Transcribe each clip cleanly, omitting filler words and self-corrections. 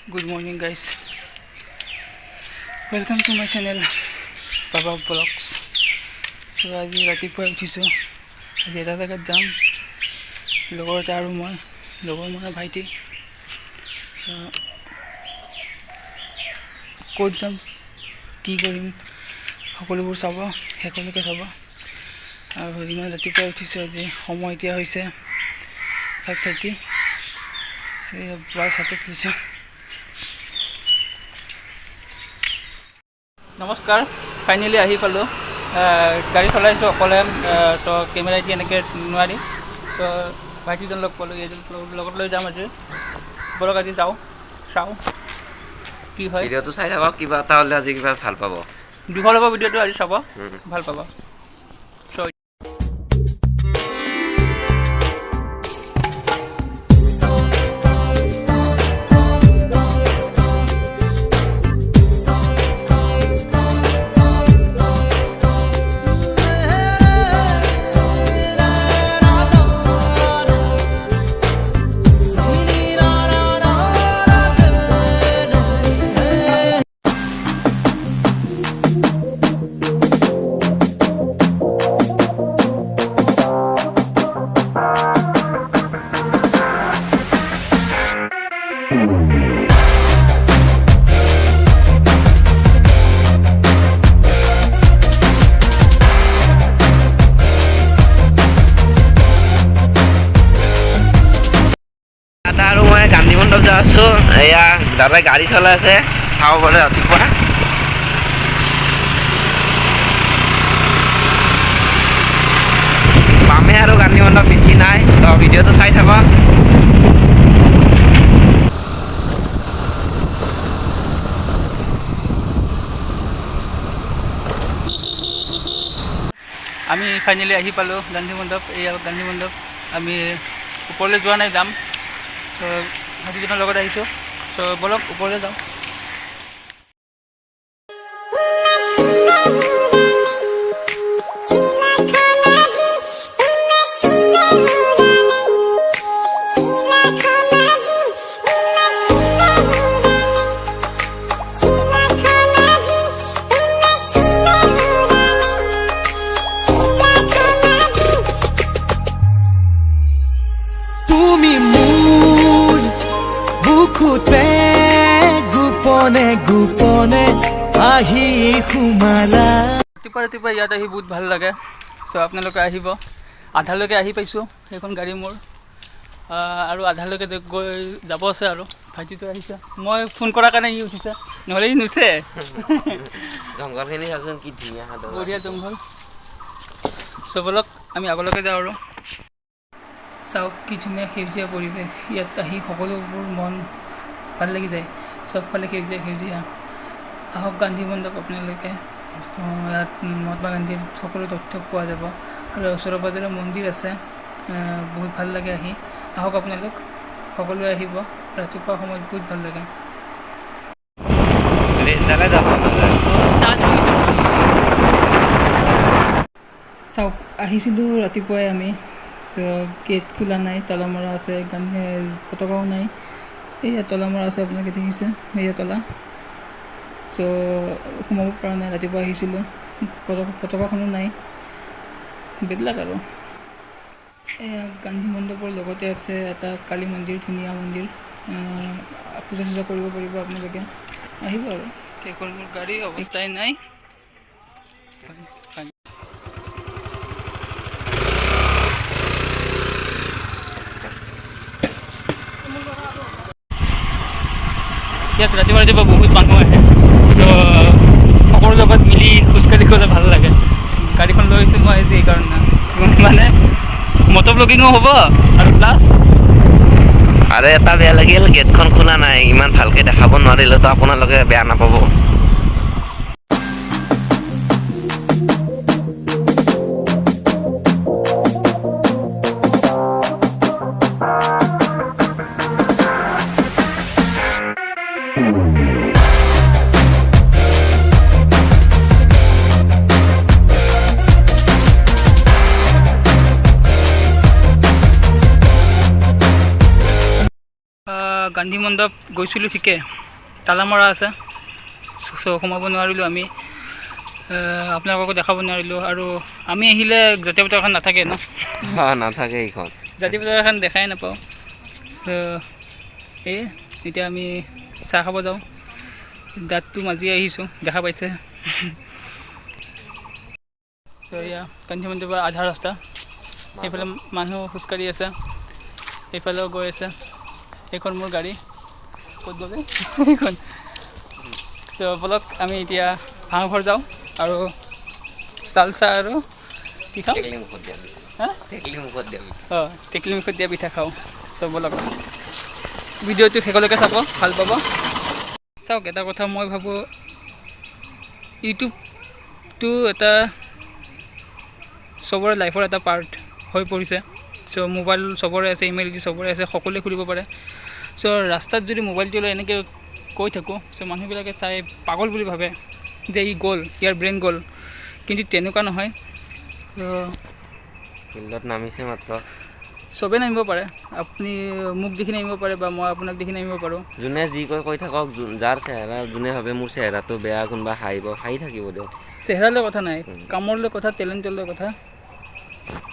Good morning guys. Welcome to my channel Papa Vlogs. So আজি ৰাতিপুৱা উঠিছোঁ। আজি এটা জেগাত যাম। লগৰ এটা আৰু মই, লগৰ মানে ভাইটি। So ক'ত যাম, কি কৰিম সকলোবোৰ চাব, শেষলৈকে চাব। আৰু ইমান ৰাতিপুৱা উঠিছোঁ আজি, সময় এতিয়া হৈছে 5:30। ব্ৰাছ হাতত লৈছোঁ। নমস্কাৰ, ফাইনেলি আহি পালোঁ। গাড়ী চলাইছোঁ অকলে, তো কেমেৰা দি এনেকৈ নোৱাৰি। তো ভাইটিজন লগ পালোঁ, এইজন লগত লৈ যাম আজি। বলক আজি যাওঁ, চাওঁ কি হয়। ভিডিঅ'টো চাই থাকক, কিবা এটা হ'লে আজি কিবা ভাল পাব। দীঘল হ'ব ভিডিঅ'টো, আজি চাব ভাল পাব। আৰু মই গান্ধী মণ্ডপ যাই আছোঁ। এয়া দাদাই গাড়ী চলাই আছে, চাব পাৰে ৰাতিপুৱা। পামে আৰু গান্ধী মণ্ডপ বেছি নাই, তো ভিডিঅ'টো চাই থাকক। আমি ফাইনেলি আহি পালোঁ গান্ধী মণ্ডপ। এয়া গান্ধী মণ্ডপ। আমি ওপৰলৈ যোৱা নাই, যাম। তো ভাইটিজনৰ লগত আহিছোঁ। তো বলক ওপৰলৈ যাওঁ। তুমি মোৰ বুকুতে গোপনে গোপনে আহি সোমালা। ৰাতিপুৱা ইয়াত আহি বহুত ভাল লাগে। চ' আপোনালোকে আহিব। আধালৈকে আহি পাইছোঁ, সেইখন গাড়ী মোৰ। আৰু আধালৈকে গৈ যাব আছে আৰু। ভাইটিটো আহিছে, মই ফোন কৰাৰ কাৰণে ই উঠিছে, নহ'লে ই নুঠে। জংঘলখিনি চাচোন কি ধুনীয়া, বঢ়িয়া জংঘল। চ' বলক আমি আগলৈকে যাওঁ আৰু। চাওক কি ধুনীয়া সেউজীয়া পৰিৱেশ। ইয়াত আহি সকলোবোৰ মন ভাল লাগি যায়। চবফালে সেউজীয়া সেউজীয়া। আহক গান্ধী মণ্ডপ আপোনালোকে। ইয়াত মহাত্মা গান্ধীৰ সকলো তথ্য পোৱা যাব। আৰু ওচৰে পাঁজৰে মন্দিৰ আছে, বহুত ভাল লাগে আহি। আহক আপোনালোক সকলোৱে আহিব, ৰাতিপুৱা সময়ত বহুত ভাল লাগে। চাওক আহিছিলোঁ ৰাতিপুৱাই আমি। গেট খোলা নাই, তলা মৰা আছে, পতাকাও নাই। এইয়া তলা মৰা আছে, আপোনালোকে দেখিছে, এইয়া তলা। চ' সোমাব পৰা নাই। ৰাতিপুৱা আহিছিলোঁ, পতাকাখনো নাই, বেলেগ আৰু। এয়া গান্ধী মণ্ডপৰ লগতে আছে এটা কালী মন্দিৰ, ধুনীয়া মন্দিৰ। পূজা চূজা কৰিব পাৰিব আপোনালোকে, আহিব আৰু। সেইখন মোৰ গাড়ী অৱস্থাই নাই। ইয়াত ৰাতিপুৱা বহুত মানুহ আহে। চ' সকলো জেগাত মিলি খোজকাঢ়ি গ'লে ভাল লাগে। গাড়ীখন লৈ আহিছোঁ মই আজি এইকাৰণে, মানে মটৰ ব্লগিঙো হ'ব আৰু প্লাছ। আৰু এটা বেয়া লাগিল, গেটখন খোলা নাই। ইমান ভালকৈ দেখাব নোৱাৰিলোঁ, তো আপোনালোকে বেয়া নাপাব। গান্ধী মণ্ডপ গৈছিলোঁ ঠিকে, তালা মৰা আছে, সোমাব নোৱাৰিলোঁ আমি, আপোনালোককো দেখাব নোৱাৰিলোঁ। আৰু আমি আহিলে জাতীয় পতাকাখন নাথাকে ন, নাথাকে এইখন, জাতীয় পতাকাখন দেখাই নাপাওঁ। এই এতিয়া আমি চাহ খাব যাওঁ, দাঁতটো মাজি আহিছোঁ, দেখা পাইছে। এয়া গান্ধী মণ্ডপৰ আধা ৰাস্তা, এইফালে মানুহ খোজকাঢ়ি আছে, এইফালেও গৈ আছে। এইখন মোৰ গাড়ী, ক'ত গ'লে এইখন। তো বলক আমি এতিয়া ভাঙাঘৰ যাওঁ আৰু লাল চাহ আৰু কি খাওঁ, অঁ টেকেলি মুখত দিয়া পিঠা খাওঁ। চ' বলক ভিডিঅ'টো শেষলৈকে চাব, ভাল পাব। চাওক, এটা কথা মই ভাবোঁ, ইউটিউবটো এটা চবৰে লাইফৰ এটা পাৰ্ট হৈ পৰিছে। চ' মোবাইল চবৰে আছে, ইমেইল আইডি চবৰে আছে, সকলোৱে খুলিব পাৰে। চ' ৰাস্তাত যদি মোবাইলটো লৈ এনেকৈ কৈ থাকোঁ, চ' মানুহবিলাকে চাই পাগল বুলি ভাবে যে ই গ'ল, ইয়াৰ ব্ৰেইন গ'ল, কিন্তু তেনেকুৱা নহয়। ফিল্ডত নামিছে মাত্ৰ, চবেই নামিব পাৰে, আপুনি মোক দেখি নামিব পাৰে বা মই আপোনাক দেখি নামিব পাৰোঁ। যোনে যি কৈ থাকক, যাৰ চেহেৰা, যোনে ভাবে মোৰ চেহেৰাটো বেয়া, কোনোবা হাঁহি থাকিব দিয়ক। চেহেৰালৈ কথা নাই, কামৰ লৈ কথা, টেলেণ্টৰ লৈ কথা,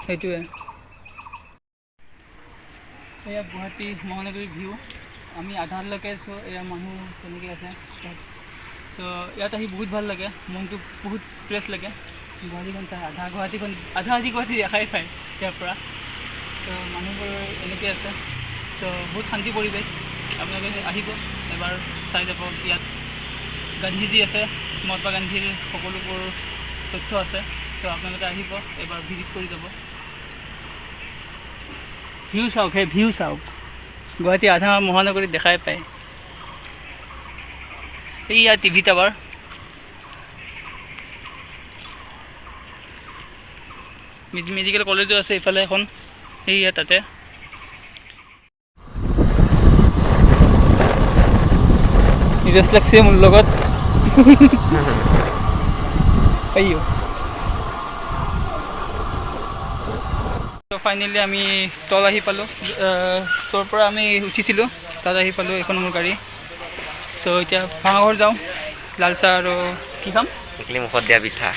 সেইটোৱে। এয়া গুৱাহাটী মহানগৰীৰ ভিউ, আমি আধালৈকে আছোঁ। এয়া মানুহ তেনেকৈ আছে। চ' ইয়াত আহি বহুত ভাল লাগে, মনটো বহুত ফ্ৰেছ লাগে। গুৱাহাটীখন চাই আধা আধি গুৱাহাটী দেখাই পায় ইয়াৰ পৰা। ত' মানুহবোৰ এনেকৈ আছে। চ' বহুত শান্তি পৰিৱেশ, আপোনালোকে আহিব এবাৰ চাই যাব। ইয়াত গান্ধীজী আছে, মহাত্মা গান্ধীৰ সকলোবোৰ তথ্য আছে। চ' আপোনালোকে আহিব এবাৰ ভিজিট কৰি যাব। ভিউ চাওক, সেই ভিউ চাওক, গুৱাহাটী আধা মহানগৰীত দেখাই পায়। এইয়া টিভি টাৱাৰ, মেডিকেল কলেজো আছে এইফালে এখন, এইয়া তাতে। ৰেষ্ট লাগছে মোৰ লগত। আইও, ফাইনেলি আমি তল আহি পালোঁ। তোৰ পৰা আমি উঠিছিলোঁ, তাত আহি পালোঁ। এইখন মোৰ গাড়ী। চ' এতিয়া ভাঙাঘৰ যাওঁ, লাল চাহ আৰু কি খাম, টেকেলি মুখত দিয়া পিঠা।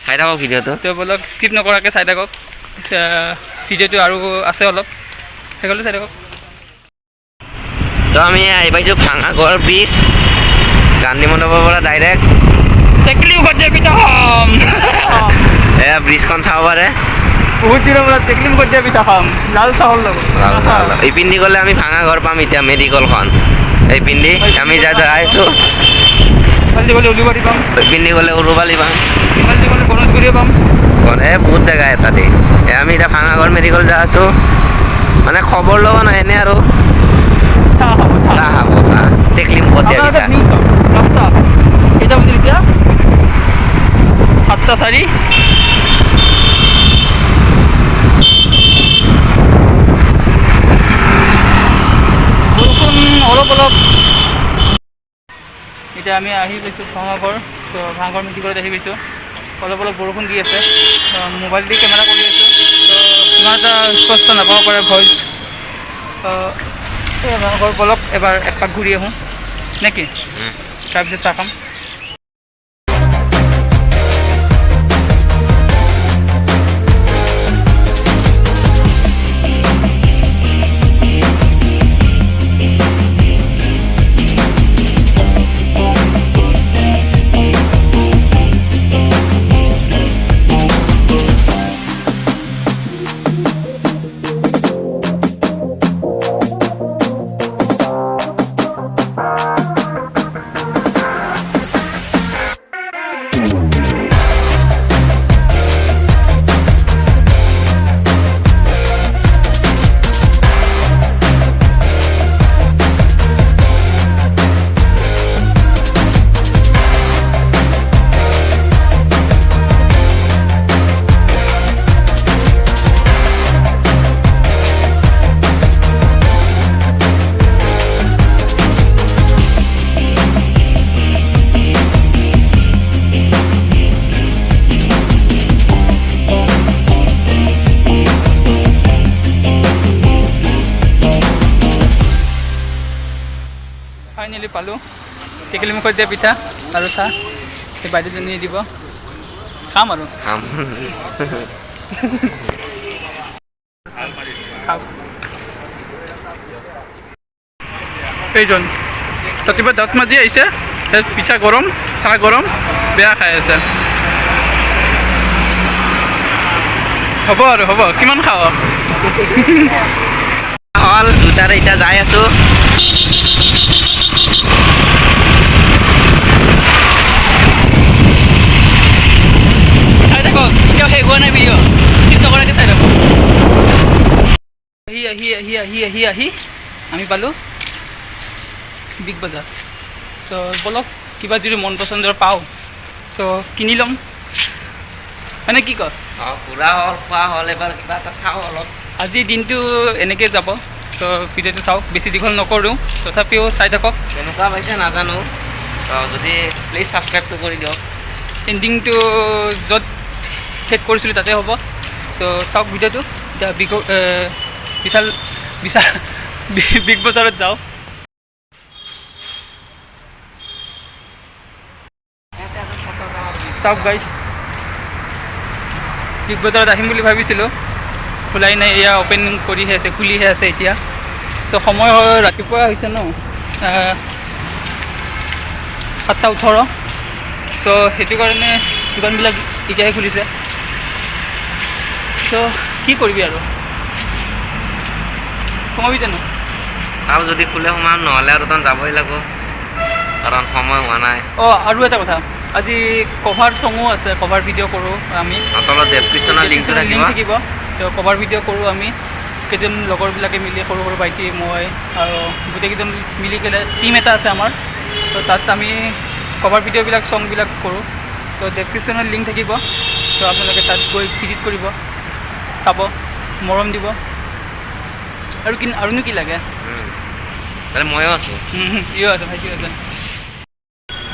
চাই থাকক ভিডিঅ'টো। তো বলক স্কিপ নকৰাকৈ চাই থাকক, ভিডিঅ'টো আৰু আছে অলপ, সেইকাৰণে চাই থাকক। তো আমি আহি পাইছোঁ ভাঙাঘৰ ব্ৰিজ, গান্ধী মণ্ডপৰ পৰা ডাইৰেক্ট টেকেলি মুখত দিয়া পিঠা খাম। এয়া ব্ৰিজখন চাব পাৰে। বহুত দিনৰ মূৰত টেকেলি মুখত দিয়া পিঠা খাম, লাল চাহৰ লগত। এইপিন্ধি গ'লে আমি ভাঙাঘৰ পাম এতিয়া, মেডিকেলখন এইপিন্ধি আমি যাই আহিছোঁ। ইফালে গ'লে উলুবাৰী পাম, এইপিন্ধি গ'লে উৰুবালি পাম, ইফালে গ'লে গণেশগুৰিয়ে পাম। বহুত জেগা তাতে। আমি এতিয়া ভাঙাঘৰ মেডিকেল যাই আছোঁ, মানে খবৰ ল'ব নাই, এনেই আৰু চাহ খাব, চাহ খাব, চাহ টেকেলি মুখত দিয়া আপোনালোকে পিঠা। ভিউ চাওক, ৰাস্তা কেইটা বাজিল এতিয়া, 7:04। বৰষুণ অলপ অলপ। এতিয়া আমি আহি পাইছোঁ ভাঙাঘৰ। ত' ভাঙাঘৰ মেডিকেলত আহি পাইছোঁ। অলপ অলপ বৰষুণ দি আছে। মোবাইল দি কেমেৰা কৰি আছোঁ, ত' ইমান এটা স্পষ্ট নাপাব পাৰে ভইচ। এই ভাঙাঘৰ বলক এবাৰ একপাক ঘূৰি আহোঁ নেকি, তাৰপিছত চাহ খাম। ফাইনেলি পালোঁ টেকেলি মুখত দিয়া পিঠা আৰু চাহ এই বাইদেউজনীয়ে দিব খাম আৰু খাম খাম এইজন ৰাতিপুৱা দাঁত মাজি আহিছে পিঠা গৰম চাহ গৰম বেয়া খাই আছে হ'ব আৰু হ'ব কিমান খাওঁ হ'ল দুটাৰে এতিয়া যাই আছোঁ চাই থাকক এতিয়াও শেষ হোৱা নাই ভিডিঅ' স্কিপ নকৰাকৈ চাই থাকক আহি আমি পালোঁ বিগ বজাৰ চ' বলক কিবা যদি মন পচন্দৰ পাওঁ চ' কিনি ল'ম মানে কি কয় অঁ ফুৰা হ'ল খোৱা হ'ল এবাৰ কিবা এটা চাওঁ অলপ আজিৰ দিনটো এনেকৈ যাব চ' ভিডিঅ'টো চাওক বেছি দীঘল নকৰোঁ তথাপিও চাই থাকক কেনেকুৱা পাইছে নাজানো যদি প্লিজ ছাবস্ক্ৰাইবটো কৰি দিয়ক এণ্ডিংটো য'ত শেষ কৰিছিলোঁ তাতে হ'ব চ' চাওক ভিডিঅ'টো এতিয়া বিগ বজাৰত যাওঁ চাওক গাইজ বিগ বজাৰত আহিম বুলি ভাবিছিলোঁ খোলাই নাই এয়া অ'পেনিং কৰিহে আছে খুলিহে আছে এতিয়া তো সময় ৰাতিপুৱা হৈছে ন 7:18 চ' সেইটো কাৰণে দোকানবিলাক এতিয়াহে খুলিছে চ' কি কৰিবি আৰু সোমাবি জানো চাওঁ যদি খোলে সোমাম নহ'লে আৰু তাত যাবই লাগিব কাৰণ সময় হোৱা নাই অঁ আৰু এটা কথা আজি কভাৰ চঙো আছে কভাৰ ভিডিঅ' কৰোঁ আমি তলত ডেছক্ৰিপশ্যনৰ লিংকটো থাকিব চ' কভাৰ ভিডিঅ' কৰোঁ আমি কেইজন লগৰবিলাকে মিলি সৰু সৰু ভাইটি মই আৰু গোটেইকেইজন মিলি পেলাই টীম এটা আছে আমাৰ ত' তাত আমি কভাৰ ভিডিঅ'বিলাক চংবিলাক কৰোঁ ত' ডেছক্ৰিপশ্যনৰ লিংক থাকিব ত' আপোনালোকে তাত গৈ ভিজিট কৰিব চাব মৰম দিব আৰুনো কি লাগে ময়ো আছোঁ ইও আছে ভাইটিও আছে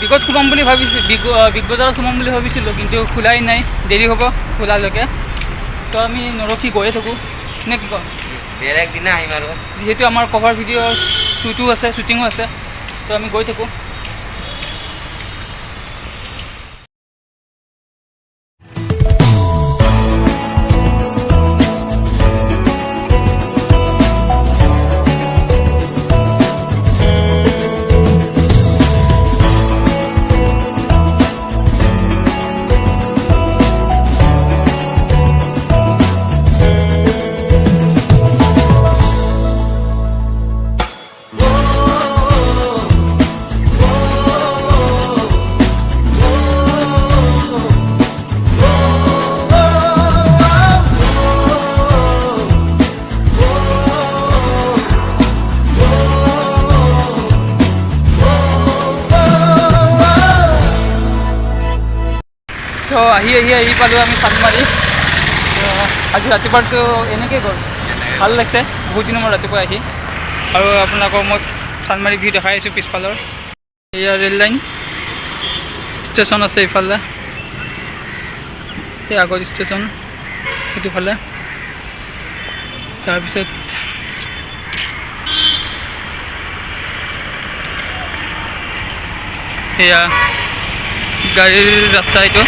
বিগত সোমাম বুলি ভাবিছোঁ বিগ বজাৰত সোমাম বুলি ভাবিছিলোঁ কিন্তু খোলাই নাই দেৰি হ'ব খোলালৈকে তো আমি নৰখি গৈয়ে থাকোঁ নে কি কওঁ বেলেগ দিনা আহিম আৰু যিহেতু আমাৰ কভাৰ ভিডিঅ' শ্বুটো আছে শ্বুটিঙো আছে তো আমি গৈ থাকোঁ চ' আহি পালোঁ আমি চান্দমাৰী আজি ৰাতিপুৱাটো এনেকৈ গ'ল ভাল লাগিছে বহুত দিনৰ মই ৰাতিপুৱা আহি আৰু আপোনালোকক মই চান্দমাৰী ভিউ দেখাই আছোঁ পিছফালৰ এয়া ৰেল লাইন ষ্টেচন আছে ইফালে এই আগত ষ্টেচন সেইটোফালে তাৰপিছত এয়া গাড়ীৰ ৰাস্তা এইটো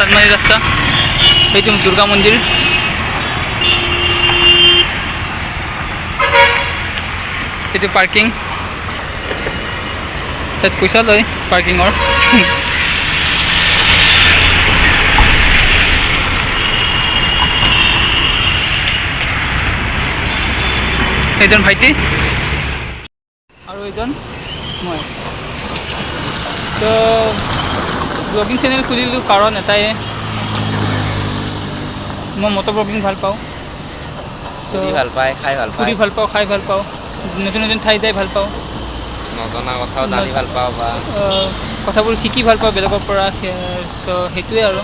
চান্দমাৰী ৰাস্তা এইটো দুৰ্গা মন্দিৰ এইটো পাৰ্কিং ইয়াত পইচা লয় পাৰ্কিঙৰ এইজন ভাইটি আৰু এইজন মই চ' ব্লগিং চেনেল খুলিলোঁ কাৰণ এটাই মই মটৰ ব্লগিং ভাল পাওঁ ভাল পায় খাই ভাল ফুৰি ভাল পাওঁ খাই ভাল পাওঁ নতুন নতুন ঠাই যাই ভাল পাওঁ নজনা কথাও জানি ভাল পাওঁ বা কথাবোৰ শিকি ভাল পাওঁ বেলেগৰ পৰা চ' সেইটোৱে আৰু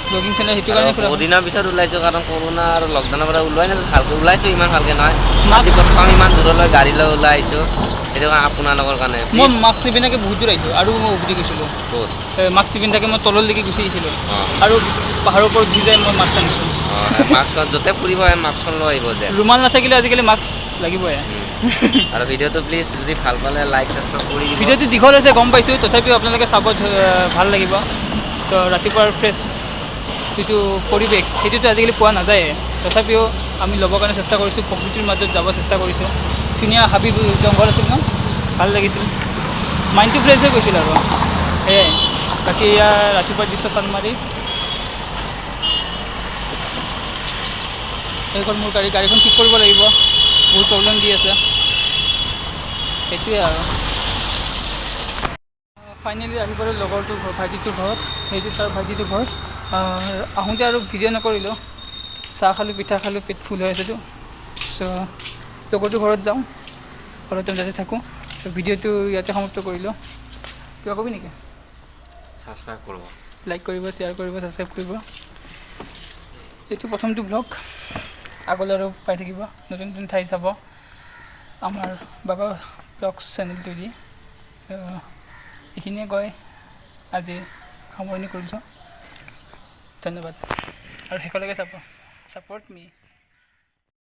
ব্লগিং চেনেল সেইটো কাৰণে বহু দিনৰ পিছত ওলাইছোঁ কাৰণ কৰোণা আৰু লকডাউনৰ পৰা ওলোৱাই নাই ভালকৈ ওলাইছোঁ ইমান ভালকৈ নহয় প্ৰথম ইমান দূৰলৈ গাড়ী লৈ ওলাই আহিছোঁ সেইটো কাৰণে আপোনালোকৰ কাৰণে মই মাস্ক নিপিন্ধাকৈ বহুত দূৰ আহিছোঁ আৰু মই উভতি গৈছিলোঁ ক'ত মাস্ক নিপিন্ধাকৈ মই তললৈকে গুচি আহিছিলোঁ আৰু পাহাৰৰ ওপৰত গুচি যাই মই মাস্ক আনিছোঁ মাস্ক য'তে ফুৰিব মাস্কখন লৈ আহিব যে ৰুমাল নাথাকিলে আজিকালি মাস্ক লাগিবই আৰু ভিডিঅ'টো প্লিজ যদি ভাল পালে লাইক ছাবস্ক্ৰাইব কৰি দিব ভিডিঅ'টো দীঘল হৈছে গম পাইছোঁ, তথাপিও আপোনালোকে চাব, ভাল লাগিব। ত' ৰাতিপুৱাৰ ফ্ৰেছ যিটো পৰিৱেশ সেইটোতো আজিকালি পোৱা নাযায়, তথাপিও আমি ল'বৰ কাৰণে চেষ্টা কৰিছোঁ, প্ৰকৃতিৰ মাজত যাব চেষ্টা কৰিছোঁ। ধুনীয়া হাবি জংঘল আছিল ন, ভাল লাগিছিল, মাইণ্ডটো ফ্ৰেছ হৈ গৈছিল আৰু সেয়াই। বাকী ইয়াৰ ৰাতিপুৱাৰ দৃশ্য চানমাৰি সেইখন মোৰ গাড়ীখন ঠিক কৰিব লাগিব, বহুত প্ৰব্লেম দি আছে, সেইটোৱে আৰু। ফাইনেলি আহি পালোঁ লগৰটোৰ ঘৰ, ভাইটিটোৰ ঘৰত, সেইটো তাৰ ভাইটিটোৰ ঘৰত। আহোঁতে আৰু ভিডিঅ' নকৰিলোঁ, চাহ খালোঁ, পিঠা খালোঁ, পেট ফুল হৈ আছেতো। চ' লগৰটোৰ ঘৰত যাওঁ, ঘৰত যাতে থাকোঁ। চ' ভিডিঅ'টো ইয়াতে সমাপ্ত কৰিলোঁ। কিবা কবি নেকি? ছাবস্ক্ৰাইব কৰিব, লাইক কৰিব, শ্বেয়াৰ কৰিব, ছাবস্ক্ৰাইব কৰিব। এইটো প্ৰথমটো ব্লগ, আগলৈ আৰু পাই থাকিব, নতুন নতুন ঠাই চাব আমাৰ বাবা ব্লগছ চেনেলটো দি। চ' এইখিনিয়ে কৈ আজি সামৰণি কৰিছোঁ। ধন্যবাদ আৰু শেষলৈকে চাব, ছাপোৰ্ট মি।